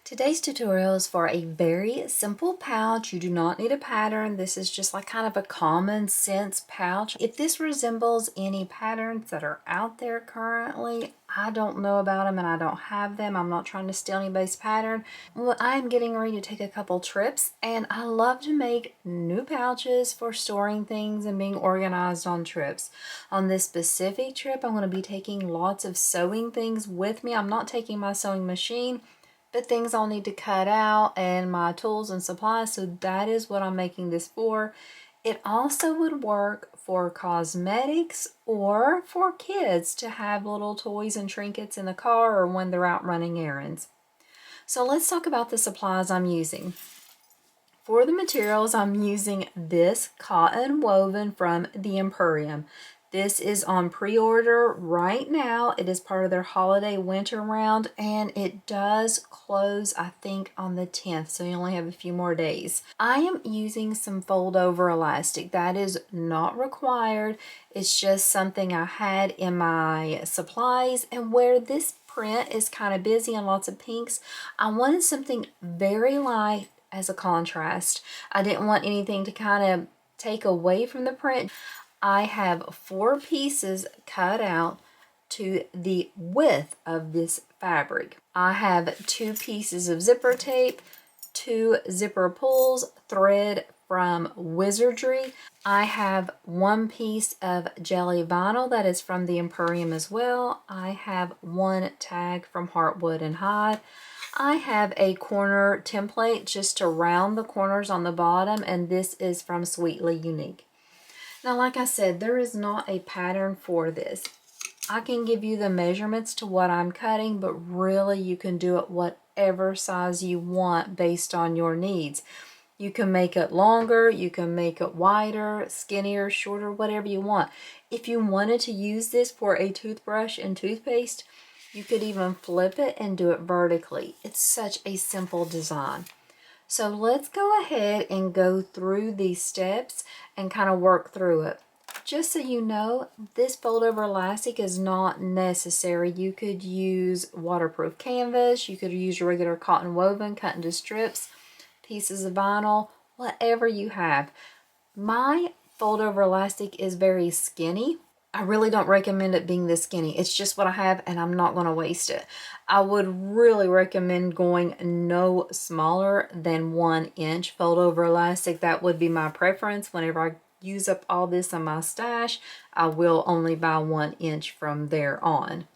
Today's tutorial is for a very simple pouch. You do not need a pattern. This is just like kind of a common sense pouch. If this resembles any patterns that are out there currently, I don't know about them and I don't have them. I'm not trying to steal anybody's pattern. Well, I'm getting ready to take a couple trips and I love to make new pouches for storing things and being organized on trips. On this specific trip, I'm going to be taking lots of sewing things with me. I'm not taking my sewing machine, but things I'll need to cut out and my tools and supplies, so that is what I'm making this for. It also would work for cosmetics or for kids to have little toys and trinkets in the car or when they're out running errands. So let's talk about the supplies I'm using. For the materials, I'm using this cotton woven from the Emporium. This is on pre-order right now. It is part of their holiday winter round and it does close, I think, on the 10th, so you only have a few more days. I am using some fold over elastic. That is not required. It's just something I had in my supplies, and where this print is kind of busy and lots of pinks, I wanted something very light as a contrast. I didn't want anything to kind of take away from the print. I have 4 pieces cut out to the width of this fabric. I have 2 pieces of zipper tape, 2 zipper pulls, thread from Wizardry. I have 1 piece of jelly vinyl that is from the Emporium as well. I have 1 tag from Heartwood and Hide. I have a corner template just to round the corners on the bottom, and this is from Sweetly Unique. Now, like I said, there is not a pattern for this. I can give you the measurements to what I'm cutting, but really you can do it whatever size you want based on your needs. You can make it longer, you can make it wider, skinnier, shorter, whatever you want. If you wanted to use this for a toothbrush and toothpaste, you could even flip it and do it vertically. It's such a simple design. So let's go ahead and go through these steps and kind of work through it. Just so you know, this fold over elastic is not necessary. You could use waterproof canvas, you could use your regular cotton woven cut into strips, pieces of vinyl, whatever you have. My fold over elastic is very skinny. I really don't recommend it being this skinny. It's just what I have and I'm not going to waste it. I would really recommend going no smaller than 1 inch fold over elastic. That would be my preference. Whenever I use up all this in my stash, I will only buy 1 inch from there on.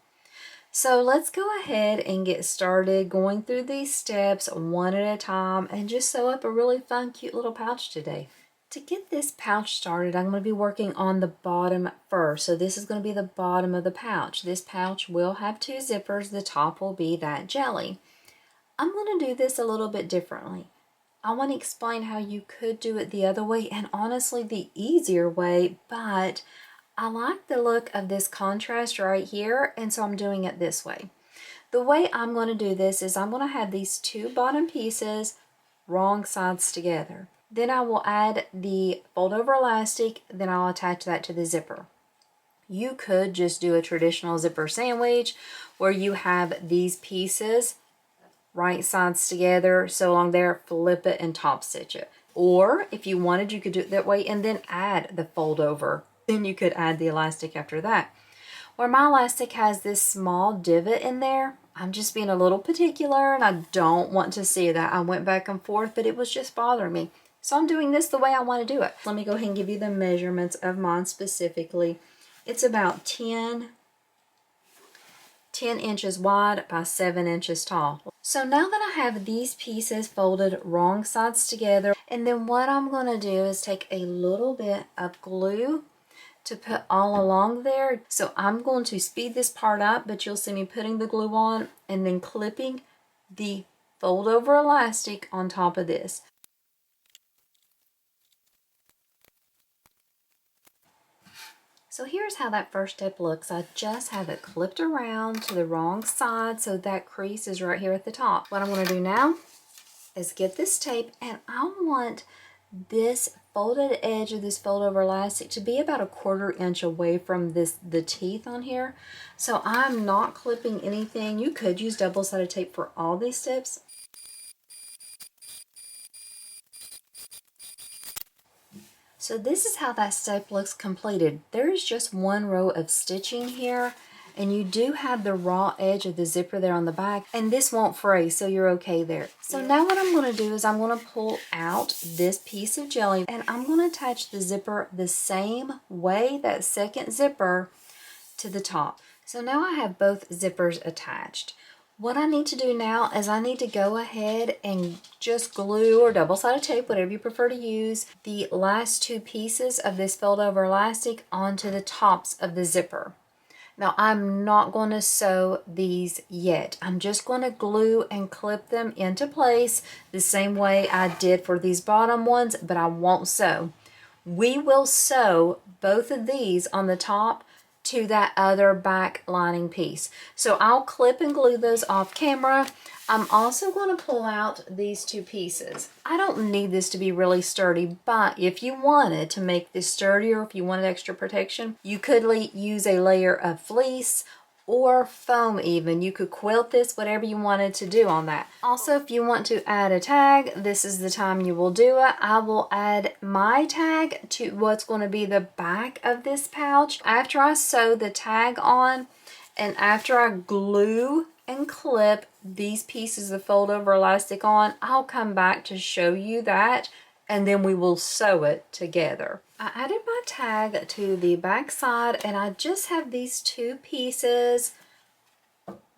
So let's go ahead and get started going through these steps one at a time and just sew up a really fun, cute little pouch today. To get this pouch started, I'm going to be working on the bottom first. So this is going to be the bottom of the pouch. This pouch will have 2 zippers. The top will be that jelly. I'm going to do this a little bit differently. I want to explain how you could do it the other way and honestly the easier way, but I like the look of this contrast right here, and so I'm doing it this way. The way I'm going to do this is I'm going to have these 2 bottom pieces wrong sides together. Then I will add the fold over elastic, then I'll attach that to the zipper. You could just do a traditional zipper sandwich where you have these pieces right sides together, sew along there, flip it and top stitch it. Or if you wanted, you could do it that way and then add the fold over. Then you could add the elastic after that. Where my elastic has this small divot in there, I'm just being a little particular and I don't want to see that. I went back and forth, but it was just bothering me. So I'm doing this the way I want to do it. Let me go ahead and give you the measurements of mine specifically. It's about 10 inches wide by 7 inches tall. So now that I have these pieces folded wrong sides together, and then what I'm going to do is take a little bit of glue to put all along there. So I'm going to speed this part up, but you'll see me putting the glue on and then clipping the fold over elastic on top of this. So here's how that first step looks. I just have it clipped around to the wrong side, so that crease is right here at the top. What I'm going to do now is get this tape, and I want this folded edge of this fold over elastic to be about 1/4 inch away from the teeth on here. So I'm not clipping anything. You could use double-sided tape for all these steps. So this is how that step looks completed. There is just one row of stitching here, and you do have the raw edge of the zipper there on the back, and this won't fray, so you're okay there. So now what I'm going to do is I'm going to pull out this piece of jelly, and I'm going to attach the zipper the same way, that second zipper, to the top. So now I have both zippers attached. What I need to do now is I need to go ahead and just glue or double-sided tape, whatever you prefer to use, the last two pieces of this fold over elastic onto the tops of the zipper. Now I'm not going to sew these yet. I'm just going to glue and clip them into place the same way I did for these bottom ones, but I won't sew. We will sew both of these on the top to that other back lining piece. So I'll clip and glue those off camera. I'm also going to pull out these two pieces. I don't need this to be really sturdy, but if you wanted to make this sturdier, if you wanted extra protection, you could use a layer of fleece or foam even. You could quilt this, whatever you wanted to do on that. Also, if you want to add a tag, this is the time you will do it. I will add my tag to what's going to be the back of this pouch. After I sew the tag on and after I glue and clip these pieces of fold over elastic on, I'll come back to show you that, and then we will sew it together. I added my tag to the back side, and I just have these two pieces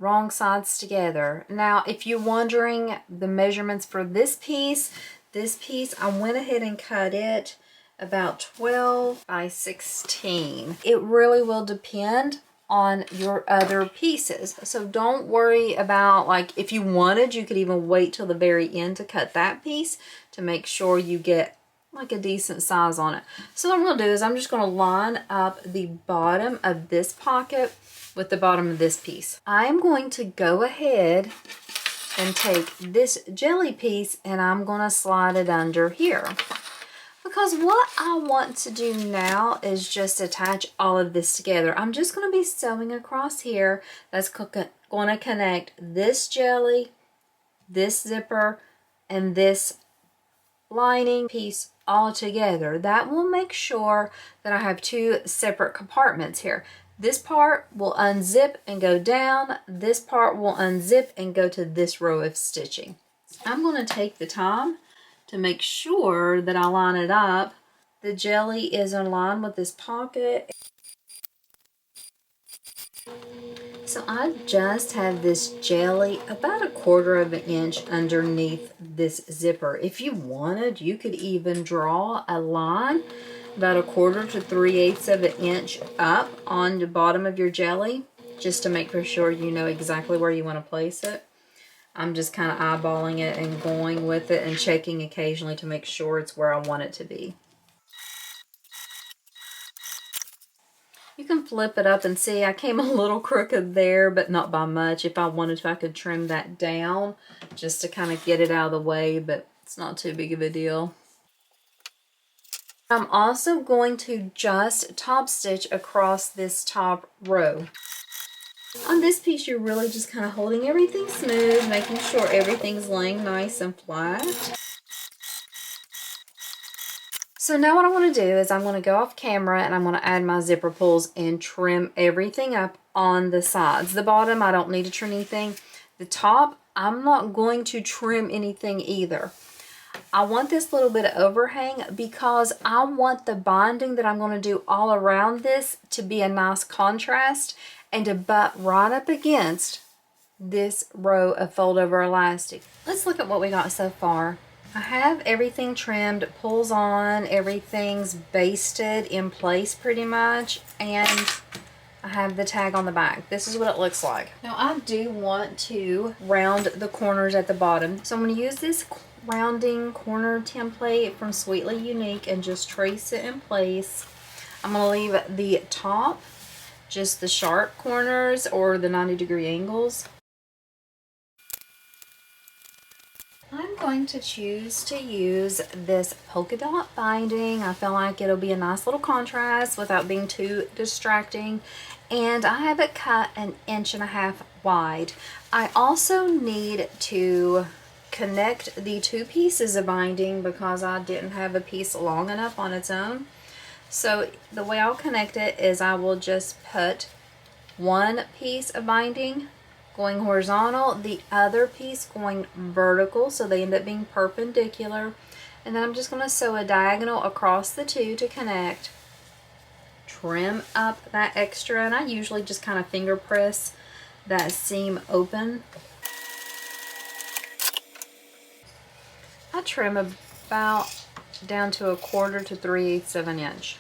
wrong sides together. Now, if you're wondering the measurements for this piece, I went ahead and cut it about 12 by 16. It really will depend on your other pieces. So don't worry about, like, if you wanted, you could even wait till the very end to cut that piece to make sure you get like a decent size on it. So what I'm going to do is I'm just going to line up the bottom of this pocket with the bottom of this piece. I am going to go ahead and take this jelly piece and I'm going to slide it under here. Because what I want to do now is just attach all of this together. I'm just going to be sewing across here. That's going to connect this jelly, this zipper, and this lining piece all together. That will make sure that I have two separate compartments here. This part will unzip and go down. This part will unzip and go to this row of stitching. I'm going to take the time to make sure that I line it up. The jelly is in line with this pocket. So I just have this jelly about 1/4 inch underneath this zipper. If you wanted, you could even draw a line about 1/4 to 3/8 of an inch up on the bottom of your jelly, just to make for sure you know exactly where you want to place it. I'm just kind of eyeballing it and going with it and checking occasionally to make sure it's where I want it to be. You can flip it up and see I came a little crooked there, but not by much. If I wanted to, I could trim that down just to kind of get it out of the way, but it's not too big of a deal. I'm also going to just top stitch across this top row. On this piece, you're really just kind of holding everything smooth, making sure everything's laying nice and flat. So now what I want to do is I'm going to go off camera and I'm going to add my zipper pulls and trim everything up on the sides. The bottom, I don't need to trim anything. The top, I'm not going to trim anything either. I want this little bit of overhang because I want the binding that I'm going to do all around this to be a nice contrast and to butt right up against this row of fold over elastic. Let's look at what we got so far. I have everything trimmed, pulls on, everything's basted in place pretty much, and I have the tag on the back. This is what it looks like. Now I do want to round the corners at the bottom, so I'm going to use this rounding corner template from Sweetly Unique and just trace it in place. I'm going to leave the top, just the sharp corners or the 90-degree angles. I'm going to choose to use this polka dot binding. I feel like it'll be a nice little contrast without being too distracting. And I have it cut 1.5 inches wide. I also need to connect the two pieces of binding because I didn't have a piece long enough on its own. So the way I'll connect it is I will just put one piece of binding going horizontal, the other piece going vertical, so they end up being perpendicular. And then I'm just going to sew a diagonal across the two to connect. Trim up that extra, and I usually just kind of finger press that seam open. I trim about down to 1/4 to 3/8 of an inch.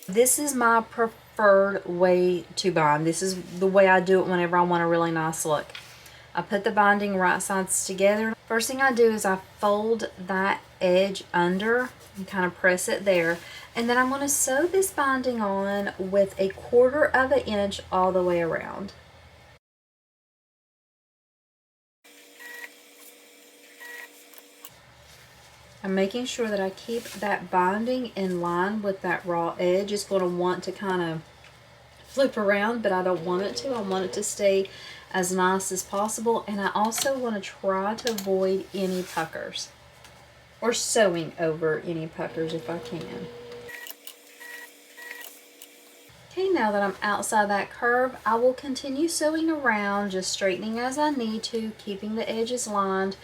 This is my preferred way to bind. This is the way I do it whenever I want a really nice look. I put the binding right sides together. First thing I do is I fold that edge under and kind of press it there. And then I'm going to sew this binding on with 1/4 of an inch all the way around. I'm making sure that I keep that binding in line with that raw edge. It's going to want to kind of flip around, but I don't want it to. I want it to stay as nice as possible. And I also want to try to avoid any puckers, or sewing over any puckers if I can. Okay, now that I'm outside that curve, I will continue sewing around, just straightening as I need to, keeping the edges lined,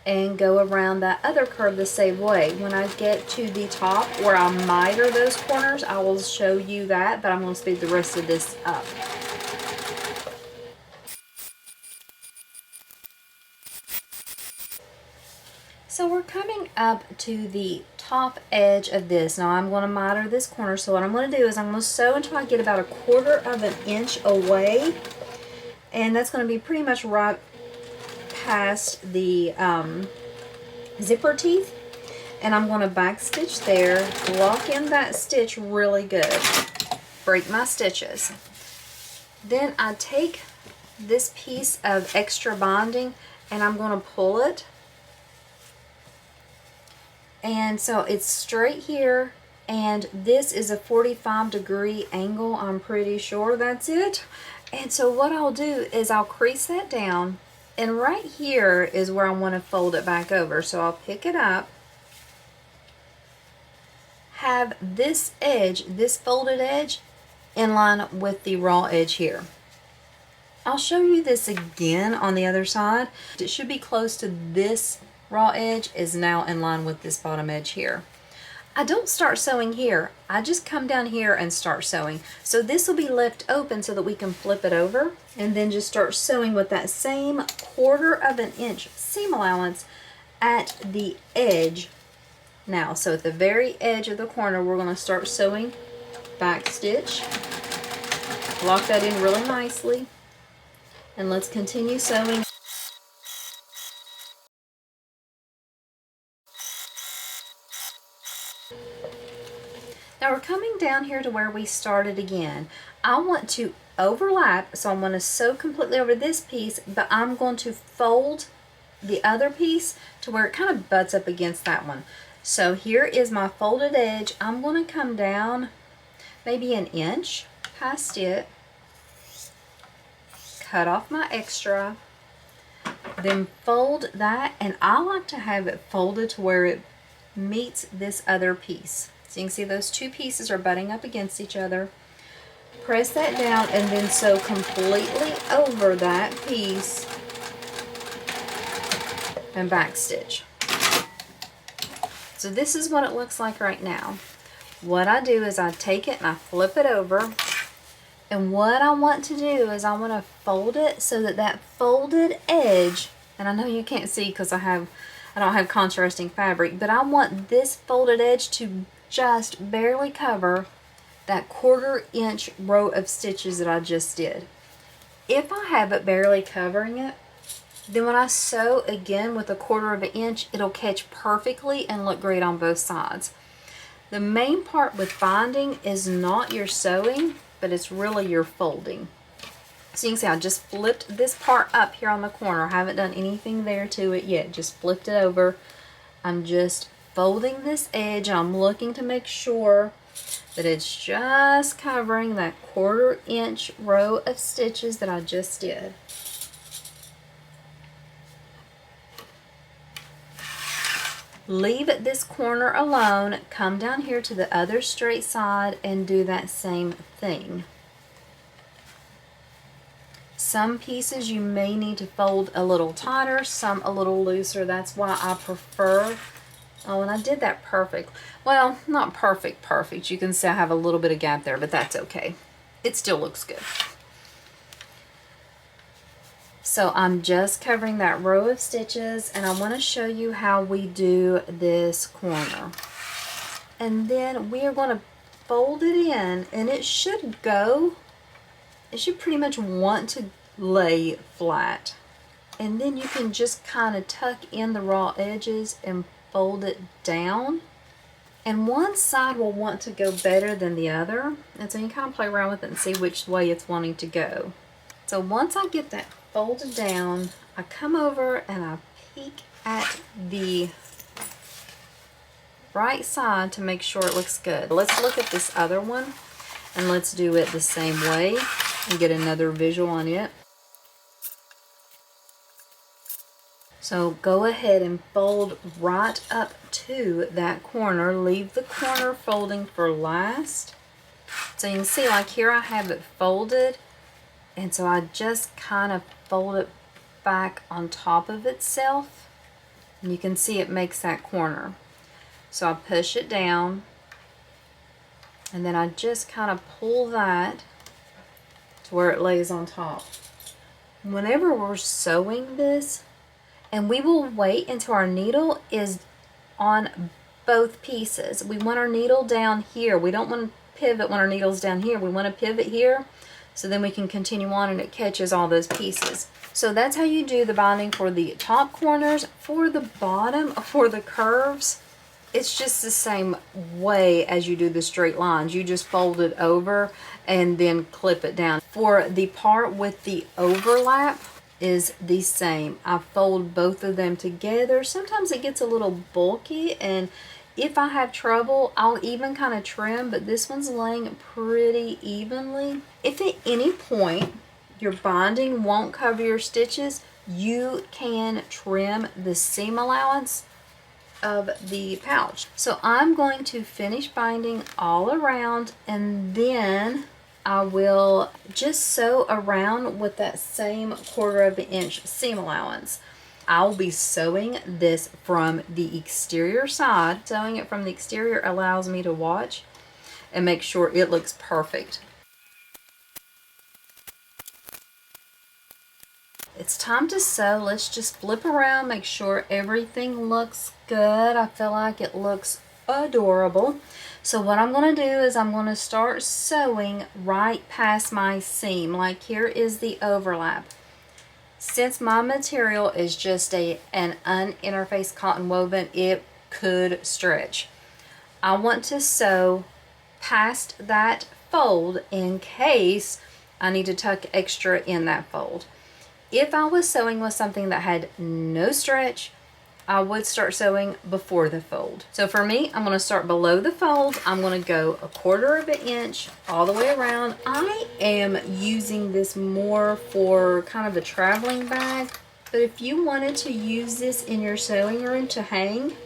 and go around that other curve the same way. When I get to the top where I miter those corners, I will show you that, but I'm going to speed the rest of this up. So we're coming up to the top edge of this. Now I'm going to miter this corner, so what I'm going to do is I'm going to sew until I get about 1/4 of an inch away, and that's going to be pretty much right past the zipper teeth, and I'm going to back stitch there, lock in that stitch really good, break my stitches. Then I take this piece of extra binding and I'm going to pull it, and so it's straight here, and this is a 45-degree angle. I'm pretty sure that's it. And so what I'll do is I'll crease that down, and right here is where I want to fold it back over. So I'll pick it up, have this edge, this folded edge, in line with the raw edge here. I'll show you this again on the other side. It should be close to this raw edge is now in line with this bottom edge here. I don't start sewing here. I just come down here and start sewing. So this will be left open so that we can flip it over and then just start sewing with that same 1/4 of an inch seam allowance at the edge now. So at the very edge of the corner, we're going to start sewing back stitch. Lock that in really nicely, and let's continue sewing. Now we're coming down here to where we started again. I want to overlap, so I'm going to sew completely over this piece, but I'm going to fold the other piece to where it kind of butts up against that one. So here is my folded edge. I'm going to come down maybe 1 inch past it, cut off my extra, then fold that, and I like to have it folded to where it meets this other piece. So you can see those two pieces are butting up against each other. Press that down and then sew completely over that piece and back stitch. So this is what it looks like right now. What I do is I take it and I flip it over, and what I want to do is I want to fold it so that that folded edge, and I know you can't see because I don't have contrasting fabric, but I want this folded edge to just barely cover that 1/4 inch row of stitches that I just did. If I have it barely covering it, then when I sew again with 1/4 of an inch, it'll catch perfectly and look great on both sides. The main part with binding is not your sewing, but it's really your folding. So you can see I just flipped this part up here on the corner. I haven't done anything there to it yet. Just flipped it over. I'm just folding this edge and I'm looking to make sure that it's just covering that 1/4 inch row of stitches that I just did. Leave this corner alone, come down here to the other straight side and do that same thing. Some pieces you may need to fold a little tighter, some a little looser. That's why I prefer, oh, and I did that perfect. Well, not perfect. You can see I have a little bit of gap there, but that's okay. It still looks good. So I'm just covering that row of stitches, and I want to show you how we do this corner. And then we are going to fold it in, and it should pretty much want to lay flat. And then you can just kind of tuck in the raw edges and fold it down. And one side will want to go better than the other. And so you kind of play around with it and see which way it's wanting to go. So once I get that folded down, I come over and I peek at the right side to make sure it looks good. Let's look at this other one and let's do it the same way and get another visual on it. So go ahead and fold right up to that corner. Leave the corner folding for last. So you can see, like here I have it folded, and so I just kind of fold it back on top of itself, and you can see it makes that corner. So I push it down, and then I just kind of pull that to where it lays on top. Whenever we're sewing this, and we will wait until our needle is on both pieces. We want our needle down here. We don't want to pivot when our needle's down here. We want to pivot here, so then we can continue on and it catches all those pieces. So that's how you do the binding for the top corners. For the bottom, for the curves, it's just the same way as you do the straight lines. You just fold it over and then clip it down. For the part with the overlap is the same. I fold both of them together. Sometimes it gets a little bulky, and if I have trouble, I'll even kind of trim, but this one's laying pretty evenly. If at any point your binding won't cover your stitches, you can trim the seam allowance of the pouch. So I'm going to finish binding all around, and then I will just sew around with that same 1/4 inch seam allowance. I'll be sewing this from the exterior side. Sewing it from the exterior allows me to watch and make sure it looks perfect. It's time to sew. Let's just flip around, make sure everything looks good. I feel like it looks adorable. So what I'm going to do is I'm going to start sewing right past my seam. Like here is the overlap. Since my material is just an uninterfaced cotton woven, it could stretch. I want to sew past that fold in case I need to tuck extra in that fold. If I was sewing with something that had no stretch, I would start sewing before the fold. So for me, I'm going to start below the fold. I'm going to go 1/4 inch all the way around. I am using this more for kind of a traveling bag, but if you wanted to use this in your sewing room to hang,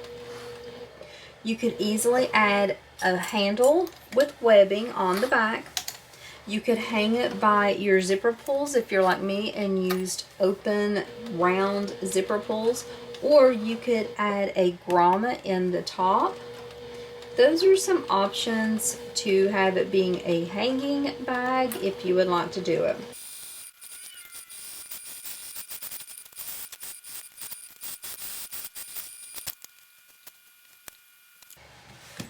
you could easily add a handle with webbing on the back. You could hang it by your zipper pulls if you're like me and used open round zipper pulls, or you could add a grommet in the top. Those are some options to have it being a hanging bag if you would like to do it.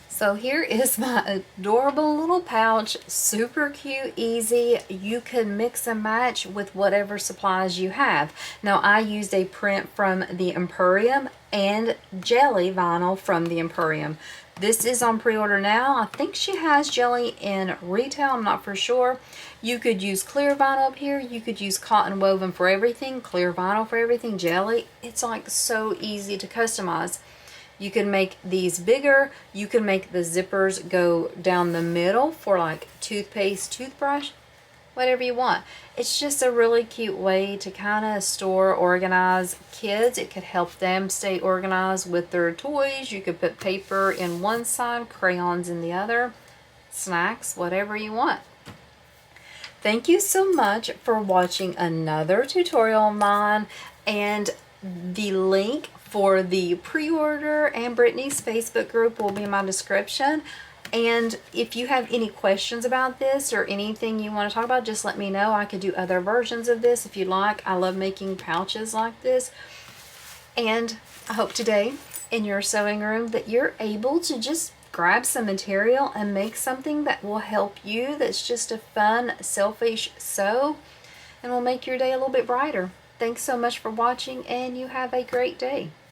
So here is my adorable little pouch, super cute, easy. You can mix and match with whatever supplies you have. Now I used a print from the Emporium and jelly vinyl from the Emporium. This is on pre-order now. I think she has jelly in retail. I'm not for sure. You could use clear vinyl up here. You could use cotton woven for everything, clear vinyl for everything, jelly. It's like so easy to customize. You can make these bigger. You can make the zippers go down the middle for like toothpaste, toothbrush, whatever you want. It's just a really cute way to kind of store, organize kids. It could help them stay organized with their toys. You could put paper in one side, crayons in the other, snacks, whatever you want. Thank you so much for watching another tutorial of mine, and the link for the pre-order and Brittany's Facebook group will be in my description. And if you have any questions about this or anything you want to talk about, just let me know. I could do other versions of this if you like. I love making pouches like this. And I hope today in your sewing room that you're able to just grab some material and make something that will help you, that's just a fun, selfish sew, and will make your day a little bit brighter. Thanks so much for watching, and you have a great day.